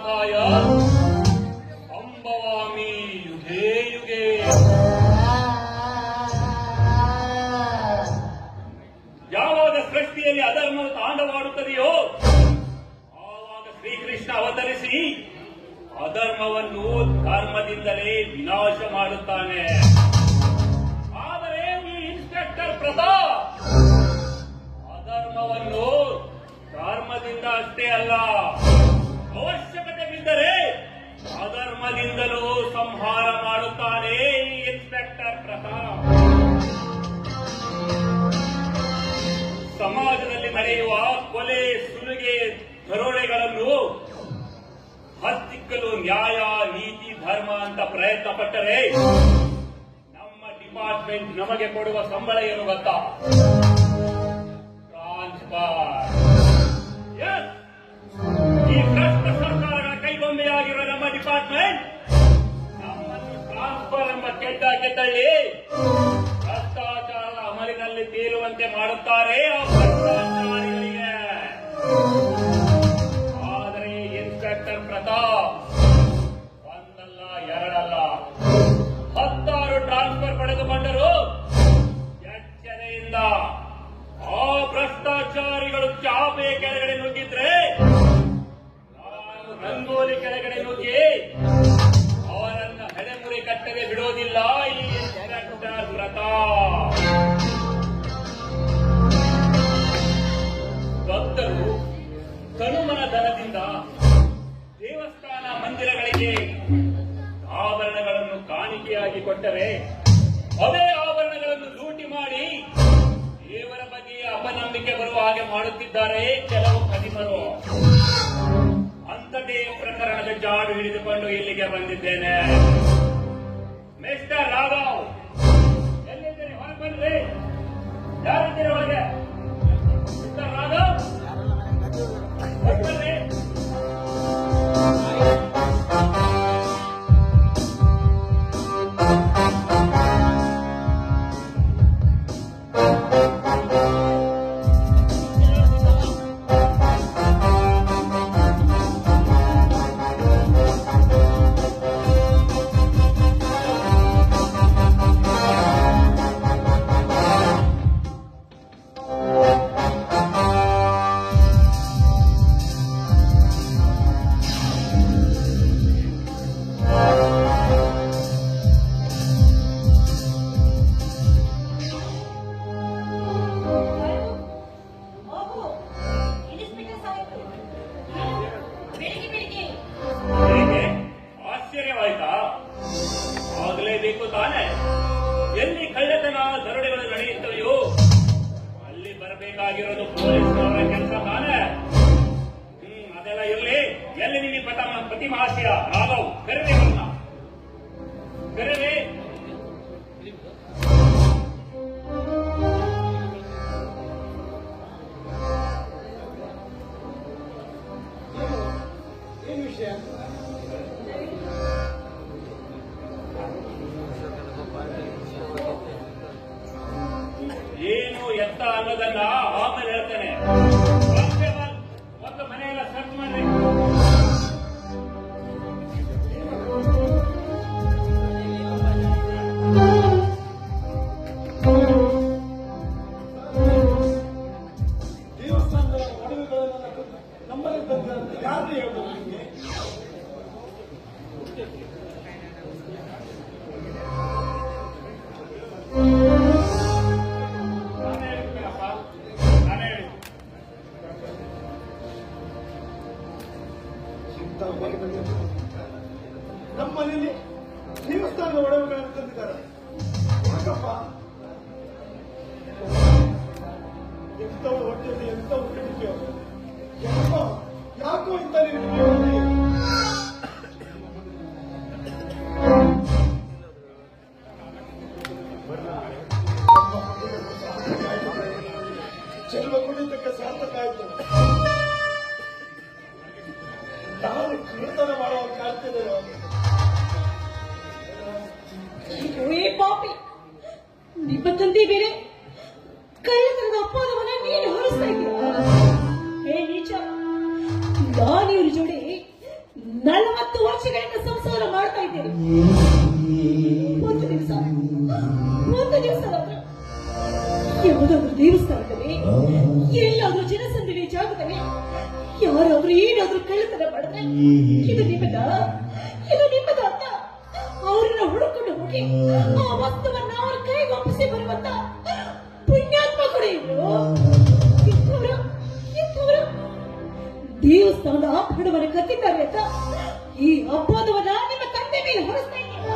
ಪ್ರತಿಷ್ಠಾರ್ಥಾಯ ಸಂಭವಾಮಿ ಯುಗೇ ಯುಗೇ. ಯಾವಾಗ ಸೃಷ್ಟಿಯಲ್ಲಿ ಅಧರ್ಮವು ತಾಂಡವಾಡುತ್ತದೆಯೋ ಆವಾಗ ಶ್ರೀಕೃಷ್ಣ ಅವತರಿಸಿ ಅಧರ್ಮವನ್ನು ಧರ್ಮದಿಂದಲೇ ವಿನಾಶ ಮಾಡುತ್ತಾನೆ. ಆದರೆ ಈ ಇನ್ಸ್ಪೆಕ್ಟರ್ ಪ್ರತಾಪ್ ಅಧರ್ಮವನ್ನು ಧರ್ಮದಿಂದ ಅಷ್ಟೇ ಅಲ್ಲ, ಅವಶ್ಯಕತೆ ಬಿದ್ದರೆ ಅಧರ್ಮದಿಂದಲೂ ಸಂಹಾರ ಮಾಡುತ್ತಾನೆ ಈ ಇನ್ಸ್ಪೆಕ್ಟರ್ ಪ್ರತಾಪ್. ಸಮಾಜದಲ್ಲಿ ನಡೆಯುವ ಕೊಲೆ, ಸುಲಿಗೆ, ದರೋಡೆಗಳನ್ನು ಹತ್ತಿಕ್ಕಲು ನ್ಯಾಯ, ನೀತಿ, ಧರ್ಮ ಅಂತ ಪ್ರಯತ್ನ ಪಟ್ಟರೆ ನಮ್ಮ ಡಿಪಾರ್ಟ್ಮೆಂಟ್ ನಮಗೆ ಕೊಡುವ ಸಂಬಳ ಏನು ಗೊತ್ತಾ? ಟ್ರಾನ್ಸ್ಫರ್. ಈ ಭ್ರಷ್ಟ ಸರ್ಕಾರಗಳ ಕೈಗೊಂಬೆಯಾಗಿರುವ ನಮ್ಮ ಡಿಪಾರ್ಟ್ಮೆಂಟ್ ನಮ್ಮನ್ನು ಟ್ರಾನ್ಸ್ಫರ್ ಎಂಬ ಕೆಡ್ಡಾಗಿ ಭ್ರಷ್ಟಾಚಾರದ ಅಮಲಿನಲ್ಲಿ ತೇಲುವಂತೆ ಮಾಡುತ್ತಾರೆ ಆ ಭ್ರಷ್ಟಾಚಾರಿಗಳಿಗೆ. ಆದರೆ ಇನ್ಸ್ಪೆಕ್ಟರ್ ಪ್ರತಾಪ್ ಒಂದಲ್ಲ ಎರಡಲ್ಲ 16 ಟ್ರಾನ್ಸ್ಫರ್ ಪಡೆದುಕೊಂಡರು. ಎಚ್ಚರಿಕೆಯಿಂದ ಆ ಭ್ರಷ್ಟಾಚಾರಿಗಳು ಚಾಪೆ ಕೆಳಗಡೆ ನುಗ್ಗಿದ್ರೆ ನಾನು ರಂಗೋಲಿ ಕೆಳಗಡೆ ನುಗ್ಗಿ ಅವರನ್ನು ಹೆಡೆಮುರಿ ಕಟ್ಟದೆ ಬಿಡೋದಿಲ್ಲ ಈ ಇನ್ಸ್ಪೆಕ್ಟರ್ ಪ್ರತಾಪ್. ಭಕ್ತರು ಕನುಮನ ಧನದಿಂದ ದೇವಸ್ಥಾನ ಮಂದಿರಗಳಿಗೆ ಆಭರಣಗಳನ್ನು ಕಾಣಿಕೆಯಾಗಿ ಕೊಟ್ಟರೆ ಅದೇ ಆಭರಣಗಳನ್ನು ಲೂಟಿ ಮಾಡಿ ದೇವರ ಬಗ್ಗೆ ಅಪನಂಬಿಕೆ ಬರುವ ಹಾಗೆ ಮಾಡುತ್ತಿದ್ದಾರೆ ಕೆಲವು ಖದೀಮರು. ಅಂಥದೇ ಪ್ರಕರಣದ ಜಾಡು ಹಿಡಿದುಕೊಂಡು ಇಲ್ಲಿಗೆ ಬಂದಿದ್ದೇನೆ. ಮಿಸ್ಟರ್ ರಾಘವ್, ಎಲ್ಲಿದ್ದೀರಿ? ಹೊರಗೆ ಬನ್ನಿರಿ. ಯಾರಿದ್ದೀರಿ ಒಳಗೆ? ಮಿಸ್ಟರ್ ರಾಘವ್, ಬನ್ನಿ. ಆಗಲೇಬೇಕು ತಾನೆ. ಎಲ್ಲಿ ಕಳ್ಳತನ ದರೋಡೆಗಳು ನಡೆಯುತ್ತವೆಯೋ ಅಲ್ಲಿ ಬರಬೇಕಾಗಿರೋದು ಪೊಲೀಸ್ನವರ ಕೆಲಸ ತಾನೆ. ಅದೆಲ್ಲ ಇರಲಿ. ಎಲ್ಲಿ ನಿಮಗೆ ಪ್ರತಿ ಮಹಾಶಯ ರಾಘವ್ ಕರೆದೆ ಕರೆದೆ. ಏನು ವಿಷಯ? ಏನು ಎತ್ತ ಅನ್ನೋದನ್ನ ಆಮೇಲೆ ಹೇಳ್ತೇನೆ. ಒಂದು ಮನೆಯೆಲ್ಲ ಸರ್ಚ್ ಮಾಡ್ರಿ. ದೇವಸ್ಥಾನದ ಒಡವೆಗಳನ್ನು ನಮ್ಮಲ್ಲಿ ತಂದಂತೆ ಯಾರು ಹೇಳ್ಬೋದು ನಿಮಗೆ? ನಮ್ಮ ಮನೆಯಲ್ಲಿ ದೇವಸ್ಥಾನದ ಒಡವೆಗಳನ್ನು ತಂದಿದ್ದಾರೆ. ಯಾಕಪ್ಪ? ಎಂತವ್ರ ಹೊಟ್ಟೆಯಲ್ಲಿ ಎಂತ ಹುಟ್ಟಿಕೆ ಯಾಕೋ ಇಂತ ಚೆಲುವ ಕುಡಿತಕ್ಕೆ ಸಾರ್ಥಕ ಆಯ್ತು. ನಾನು ಕೀರ್ತನ ಮಾಡುವಾಗ ಕಾಡ್ತಿದ್ದೆ. ಪಾಪಿ, ನಿಮ್ಮ ತಂದೆ ಬೇರೆ ಕಳ್ಳತನದ ಅಪವಾದವನ್ನ ನೀನು ಹೊರಿಸ್ತಾ ಇದ್ದೀರಾ? ಹೇ ನೀಚ, ನಾನಿವ್ರ ಜೋಡಿ ನೀನು ಒಂದು ದಿವಸ ಯಾವುದಾದ್ರೂ ದೇವಸ್ಥಾನದಲ್ಲಿ ಎಲ್ಲಾದ್ರೂ ಜನಸಂದಣಿ ಜಾಗದಲ್ಲಿ ಯಾರಾದ್ರೂ ಏನಾದ್ರೂ ಕಳ್ಳತನ ಮಾಡಿದ್ರೆ ಇದು ನಿಮ್ಮದ ಅಂತ ಅವ್ರನ್ನ ಹುಡುಕೊಂಡು ಹೋಗಿ ಆ ವಸ್ತುವನ್ನ ಅವ್ರ ಕೈಗೆ ಒಪ್ಪಿಸಿ ಬರುವಂತ ಪುಣ್ಯಾತ್ಮಕರು ಇವರು. ಇಂಥವರು ದೇವಸ್ಥಾನದ ಆಭರಣವನ್ನು ಕತ್ತಿದ್ದಾರೆ ಅಂತ ಈ ಅಪವಾದವನ್ನ ನಿಮ್ಮ ತಂದೆ ಮೇಲೆ ಹೊರಿಸ್ತಾ ಇದ್ದೀರಾ?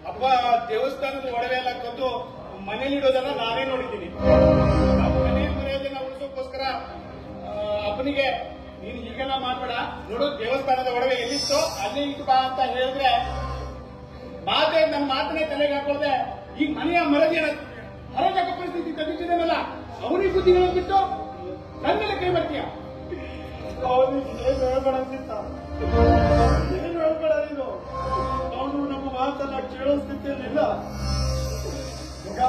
ಅಥವಾ ದೇವಸ್ಥಾನದ ಒಡವೆ ಎಲ್ಲ ಕದ್ದು ಮನೇಲಿಡೋದನ್ನ ನಾನೇ ನೋಡಿದ್ದೀನಿ. ಮನೆ ಮರ್ಯಾದೆನ ಉಳಿಸೋಕ್ಕೋಸ್ಕರ ಅಪ್ಪನಿಗೆ ನೀನು ಹೀಗೆಲ್ಲ ಮಾಡ್ಬೇಡ, ನೋಡು ದೇವಸ್ಥಾನದ ಒಡವೆ ಎಲ್ಲಿತ್ತೋ ಅಲ್ಲೇ ಇಟ್ಟು ಬಾ ಅಂತ ಹೇಳಿದ್ರೆ ನನ್ನ ಮಾತನ್ನೇ ತಲೆಗೆ ಹಾಕೊಳ್ದೆ ಈಗ ಮನೆಯ ಮರದಿನ ಹರಜಕ ಪರಿಸ್ಥಿತಿ ತಂದಿಟ್ಟಿದ್ದೇನಲ್ಲ ಅವನಿಗೆ ಬುದ್ಧಿಗಳನ್ನು ಬಿಟ್ಟು ನನ್ನ ಮೇಲೆ ಕೈ ಮಾಡ್ತೀಯ. ಅವನಿಗೆ ಏನು ಹೇಳ್ಬೇಡ ಅಂತಿತ್ತ, ಏನು ಹೇಳ್ಬೇಡ ನೀನು. ಅವನು ನಮ್ಮ ಮಾತನ್ನ ಕೇಳೋ ಸ್ಥಿತಿಯಲ್ಲಿಲ್ಲ. ಈಗ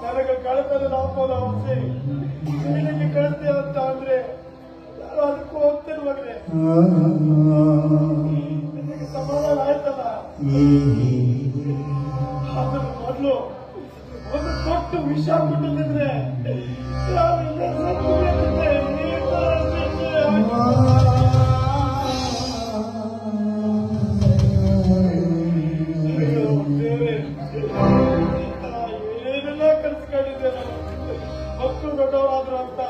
ನನಗೆ ಕಳತನದ ಅಪ್ಪದ ಹೊಂದಿ ನಿನಗೆ ಕಳಿಸ್ತೇವೆ ಅಂತ ಅಂದ್ರೆ ನಾನು ಅದಕ್ಕೂ ಹೋಗ್ತೇನೆ ಮಗನೆ. ನಿನಗೆ ಸಮಾಧಾನ ಆಯ್ತಲ್ಲ, ಅದರ ಮೊದಲು ಒಂದು ದೊಡ್ಡ ವಿಷ ಕೊಟ್ಟಿದ್ರೆ ನಾವೆಲ್ಲ ಸತ್ತು ಬಿಟ್ಟಿದ್ದೆ. ಏನೆಲ್ಲ ಕಲ್ಸ್ಕೊಂಡಿದ್ದೆ ಮಕ್ಕಳು ದೊಡ್ಡವರಾದ್ರು ಅಂತ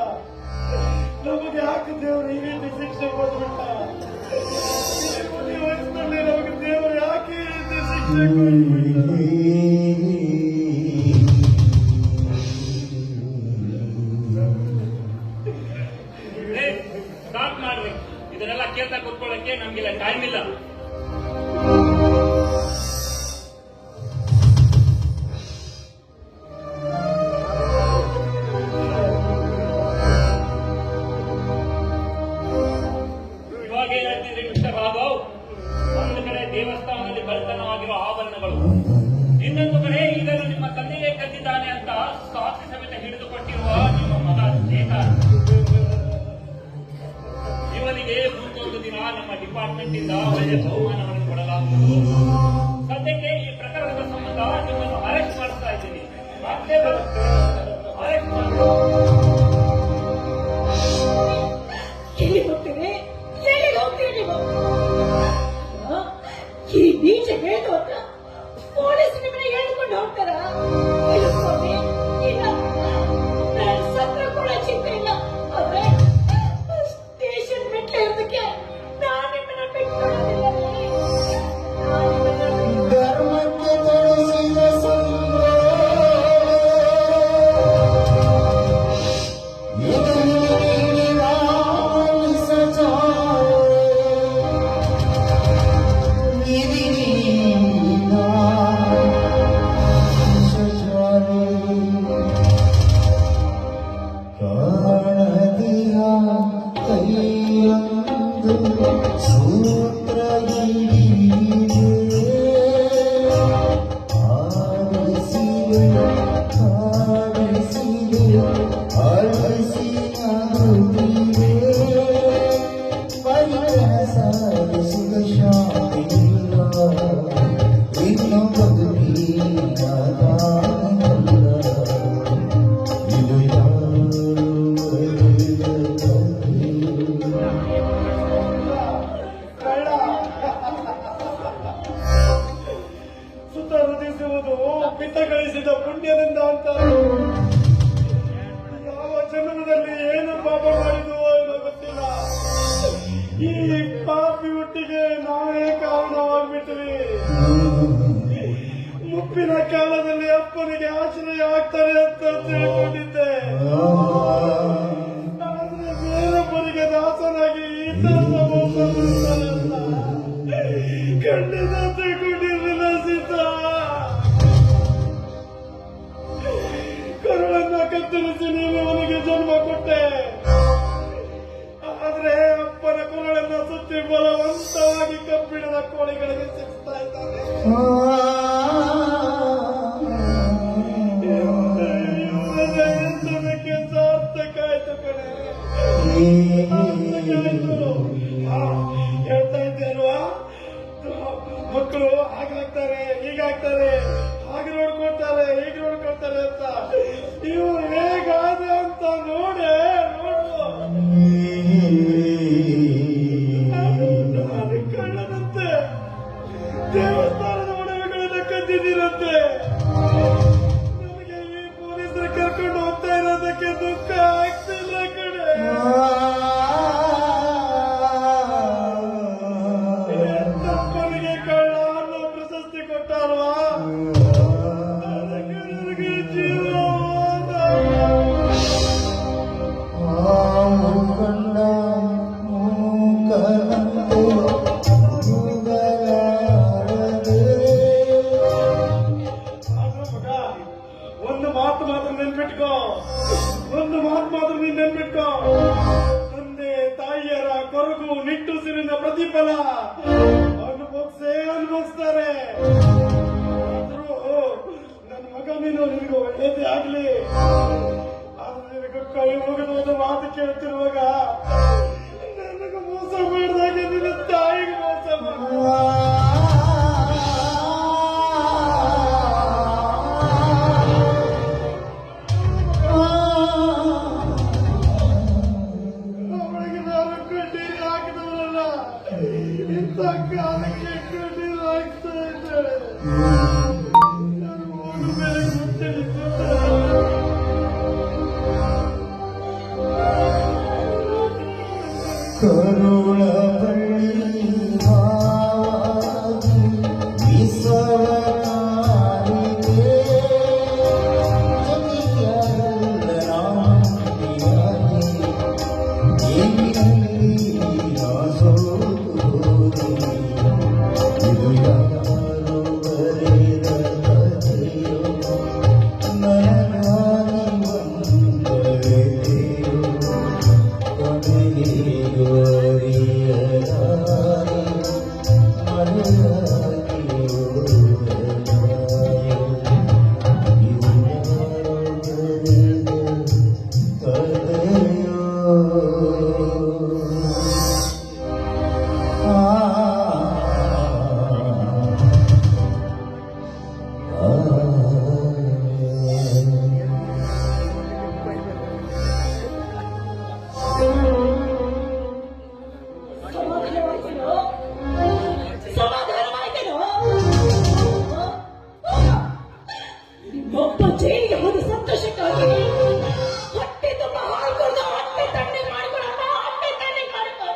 ನಮಗೆ ಯಾಕೆ ದೇವರು ಈ ರೀತಿ ಶಿಕ್ಷೆ ಕೊಟ್ಬಿಟ್ಟ? ಈ ವಯಸ್ಸಿನಲ್ಲಿ ನಮಗೆ ದೇವರು ಯಾಕೆ ಈ ರೀತಿ ಶಿಕ್ಷೆ ಕೊಟ್ಬಿಟ್ಟ? ಸ್ಟಾರ್ಟ್ ಮಾಡ್ರಿ, ಇದನ್ನೆಲ್ಲ ಕೇಳ್ತಾ ಕೂತ್ಕೊಳ್ಳಕ್ಕೆ ನಮ್ಗೆಲ್ಲ ಟೈಮ್ ಇಲ್ಲ. ಇವಾಗ ಹೇಳ್ತಿದ್ರಿ ಮಿಸ್ಟರ್ ರಾಘವ್, ಒಂದು ಕಡೆ ದೇವಸ್ಥಾನದಲ್ಲಿ ಕಳ್ಳತನವಾಗಿರುವ ಆಭರಣಗಳು, ಇನ್ನೊಂದು ಕಡೆ ಇದನ್ನು ನಿಮ್ಮ ತಂದೆಗೆ ಕದ್ದಿದ್ದಾನೆ ಅಂತ ಸಾಕ್ಷಿ ಸಮೇತ ಹಿಡಿದುಕೊಟ್ಟಿರುವ ನಿಮ್ಮ ಮಗ ನೇತಾರ್. ಇವನಿಗೆ ಮುಂದೊಂದು ದಿನ ನಮ್ಮ ಡಿಪಾರ್ಟ್ಮೆಂಟ್ ಇಂದ ಒಳ್ಳೆಯ ಬಹುಮಾನವನ್ನು ಕೊಡಲಾಗುವುದು. ಸದ್ಯಕ್ಕೆ ಈ ಪ್ರಕರಣದ ಸಂಬಂಧ ನಿಮ್ಮನ್ನು ಅರೆಸ್ಟ್ ಮಾಡಿಸ್ತಾ ಇದ್ದೀನಿ. ಅರೆಸ್ಟ್ ಮಾಡಿ. ಎಲ್ಲಿ ಹೋಗ್ತೀರಿ ನೀವು? ಈ ನೀಚ ಹೇಳ್ತು ಅಂತ ಪೊಲೀಸ್ ನಿಮ್ಮನ್ನ ಹೇಳಿಕೊಂಡು ಹೋಗ್ತಾರ? ಇಲ್ಲ ಸ್ವಾಮಿ, ಇಲ್ಲ, ನನ್ನ ಸತ್ರ ಕೂಡ ಚಿಂತೆ ಇಲ್ಲ. ಆದ್ರೆ ಸ್ಟೇಷನ್ ಮೆಟ್ಲೆ ಇರೋದಕ್ಕೆ ನಾನು ನಿಮ್ಮನ್ನ ಬಿಟ್ಕೊಡೋದಿಲ್ಲ. ಧರ್ಮಕ್ಕೆ ತೊಡಸಿದ ಸುತ್ತ ಹೃದಯಿಸುವುದು ಪಿತ್ತ ಗಳಿಸಿದ ಪುಣ್ಯದಿಂದ ಅಂತ. ಯಾವ ಜನ್ಮದಲ್ಲಿ ಏನು ಪಾಪ ಮಾಡಿದ್ವೋ ಏನೋ ಗೊತ್ತಿಲ್ಲ. ಈ ಪಾಪಿ ಒಟ್ಟಿಗೆ ನಾವೇ ಕಾರಣವಾಗ್ಬಿಟ್ವಿ. ಮುಪ್ಪಿನ ಕಾಲದಲ್ಲಿ ಅಪ್ಪನಿಗೆ ಆಶ್ರಯ ಆಗ್ತಾರೆ ಅಂತ ತಿಳ್ಕೊಂಡಿದ್ದೆ. ಆದ್ರೆ ಬೇರೊಬ್ಬರಿಗೆ ದಾಸನಾಗಿ ಈ ತರ ಖಂಡಿತ ತಿಳ್ಕೊಂಡಿರಲಿಲ್ಲ ಸೀತ. ಕರುಳನ್ನ ಕತ್ತರಿಸಿ ನೀನು ಅವನಿಗೆ ಜನ್ಮ ಕೊಟ್ಟೆ. ಆದ್ರೆ ಅಪ್ಪನ ಕೊರಳನ್ನ ಸುತ್ತಿ ಬಲವಂತವಾಗಿ ಕಬ್ಬಿಣದ ಕೋಳಿಗಳಿಗೆ ಸಿಗ್ತಾ ಇದ್ದಾನೆ. ಇವನ ಮಕ್ಕಳು ಹಾಗಾಗ್ತಾರೆ, ಹೀಗಾಗ್ತಾರೆ, ಹಾಗೆ ನೋಡ್ಕೊಳ್ತಾರೆ, ಹೀಗೆ ನೋಡ್ಕೊಳ್ತಾರೆ ಅಂತ ಇವು ಹೇಗಾದ ಅಂತ ನೋಡು. ನಾನು ಕಳ್ಳನಂತೆ ದೇವಸ್ಥಾನದ ಒಡವೆಗಳನ್ನ ಕದ್ದಿದ್ದೀರಂತೆ. ನನಗೆ ಈ ಪೊಲೀಸರು ಕರ್ಕೊಂಡು ಹೋಗ್ತಾ ಇರೋದಕ್ಕೆ ದುಃಖ ಆಗ್ತಿಲ್ಲ ಕಡೆ. ತಪ್ಪನಿಗೆ ಕಳ್ಳ ಅನ್ನೋ ಪ್ರಶಸ್ತಿ ಕೊಟ್ಟಾರವಾ, ಅದಕ್ಕೆ ನನಗೆ ಜೀವ ಒಂದು ಮಾತು ಮಾತ್ರ ನೆನ್ಪಿಟ್ಕೋ, ಒಂದು ಮಾತು ಮಾತ್ರ ನೀನ್ ನೆನ್ಪಿಟ್ಕೋ. ತಂದೆ ತಾಯಿಯರ ಕೊರಗು ನಿಟ್ಟುಸಿರಿನ ಪ್ರತಿಫಲ ಅನುಭವಿಸ್ತಾರೆ. ಆದ್ರೂ ನನ್ನ ಮಗ ನೀನು ನಿನಗೆ ಒಳ್ಳೇದೇ ಆಗ್ಲಿ. ಆದ್ರೆ ನಿನಗೆ ಕೈ ಹೋಗದ ಮಾತು ಕೇಳ್ತಿರುವಾಗ ನನಗೆ ಮೋಸ ಮಾಡಿದಾಗ ನಿನ್ನ ತಾಯಿಗೆ ಮೋಸ ಅವಳಿಗೆ ನಾನು ಕಣ್ಣೀರು ಹಾಕಿದವರಲ್ಲ, ಇಂಥ ಕಾಲಕ್ಕೆ ಕಣ್ಣೀರು ಹಾಕ್ತಾ ಇದ್ದಾಳೆ. ನಾನು ಹೋಗು ಮೇಲೆ ಕರುಳ ಒಬ್ಬ ಜೈಲಿಗೆ ಹೋದ ಸಂತೋಷಕ್ಕಾಗಿ ಹೊಟ್ಟೆ ತುಂಬ ಹಾಕೊಂಡು ಹೊಟ್ಟೆ ತಣ್ಣೆ ಮಾಡ್ಕೊಳಪ್ಪ, ಹೊಟ್ಟೆ ತಣ್ಣೆ ಮಾಡ್ಕೊ.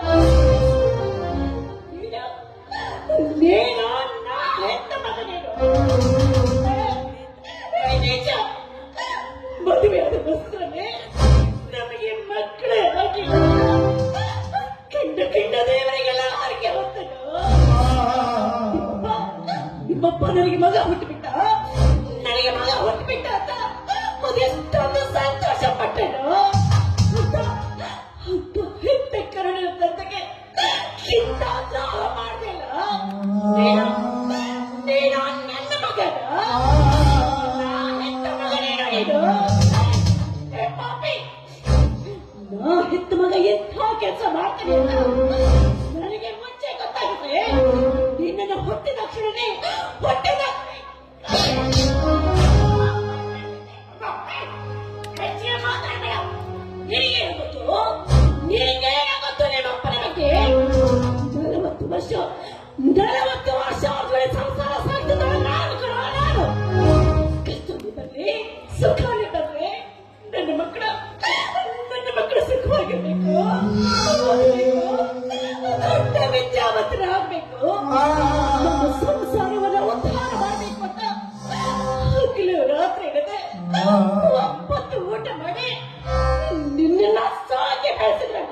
ನೀನು ನಾ ಹೆತ್ತ ಮಗನೇನು ನಿಜ. ಮದುವೆಯಾದ ಬಸ್ಸನ್ನೇ ನಮಗೆ ಮಕ್ಕಳೇ ಆಗಿಲ್ಲ. ಕಿಂಡ ದೇವರಿಗೆಲ್ಲ ಹರಕೆ ಹೊತ್ತನು. ನಿಮ್ಮಪ್ಪ ನನಗೆ ಮಗ ಹುಟ್ಟುಬಿಟ್ಟ, ನನಗೆ ಮಗ ಹೊಟ್ಟುಬಿಟ್ಟ ಅಂತ ಅದೆಷ್ಟೊಂದು ಸಂತೋಷ ಪಟ್ಟನು. ಹೆತ್ತ ಕರುಣ ತಂದಗೆ ಕಿಂತ ದ್ರೋಹ ಮಾಡ್ದಿಲ್ಲ. ನೀನು ನನ್ನ ಮಗನ, ಹೆತ್ತ ಮಗನೇನೋ ನೀನು. ಪಾಪಿ, ನಾ ಹೆತ್ತ ಮಗ ಎಂಥ ಕೆಲಸ ಮಾಡ್ತೀನಿ ಅಂತ ನನಗೆ ಮುಂಚೆ ಗೊತ್ತಾಗುತ್ತೆ. ನಿನ್ನನ್ನು ಹುಟ್ಟಿದ ಕ್ಷಣನೇ ಹೊಟ್ಟೆದ ನಿನಗೇನು ಗೊತ್ತು? ನಿನಗೇನು ಗೊತ್ತು ನಿಮ್ಮಪ್ಪನ ಬಗ್ಗೆ? 40 ವರ್ಷ ಆದ್ಮೇಲೆ ಸಂಸಾರ ಸಾಕ್ತಿದ್ದ ನಾನು ಕಣ. ನಾನು ಕಷ್ಟದಲ್ಲಿ ಬರ್ರಿ, ಸುಖದಲ್ಲಿ ಬರ್ರಿ, ನನ್ನ ಮಕ್ಕಳು ಸುಖವಾಗಿರ್ಬೇಕು, ದೊಡ್ಡ ವಿದ್ಯಾವಂತರಾಗಬೇಕು, ನಮ್ಮ ಸಂಸಾರವನ್ನ ಉದ್ಧಾರ ಮಾಡಬೇಕು ಅಂತ ಹಗಲು ರಾತ್ರಿ ಇಡದೆ 9 ಊಟ ಮಾಡಿ ನಿನ್ನೆಲ್ಲ ಸಾಗೆ ಬೆಳೆಸಿದ್ರು.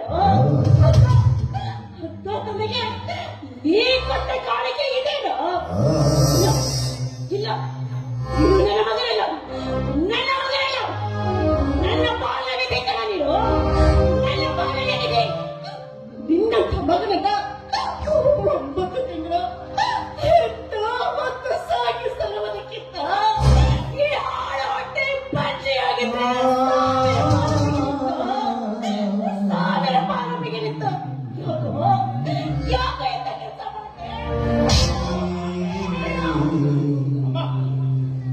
ತಮಗೆ ನೀ ಕೊಟ್ಟ ಕಾಣಿಕೆ ಇದೇನು? ಇಲ್ಲ, ಇದು ನನ್ನ ಮಗನಲ್ಲ, ನನ್ನ ಮಗನಲ್ಲ, ನನ್ನ ಬಾಲ್ಯವಿದೆ ಕಣ. ನೀನು ನನ್ನ ಬಾಲ್ಯವಿದೆ. ನಿನ್ನಂಥ ಮಗನನ್ನ 9 ತಿಂಗಳು ಹೆತ್ತು ಮತ್ತು ಸಾಗಿ ಸಲುವುದಕ್ಕಿಂತ ಈ ಹಾಳು ಹೊಟ್ಟೆ ಪಂಚೆಯಾಗಿದ್ದರೆ ಸಾವಿರ ಪಾಲು ಮಿಗಿಲಿತ್ತು. ಯಾಕೋ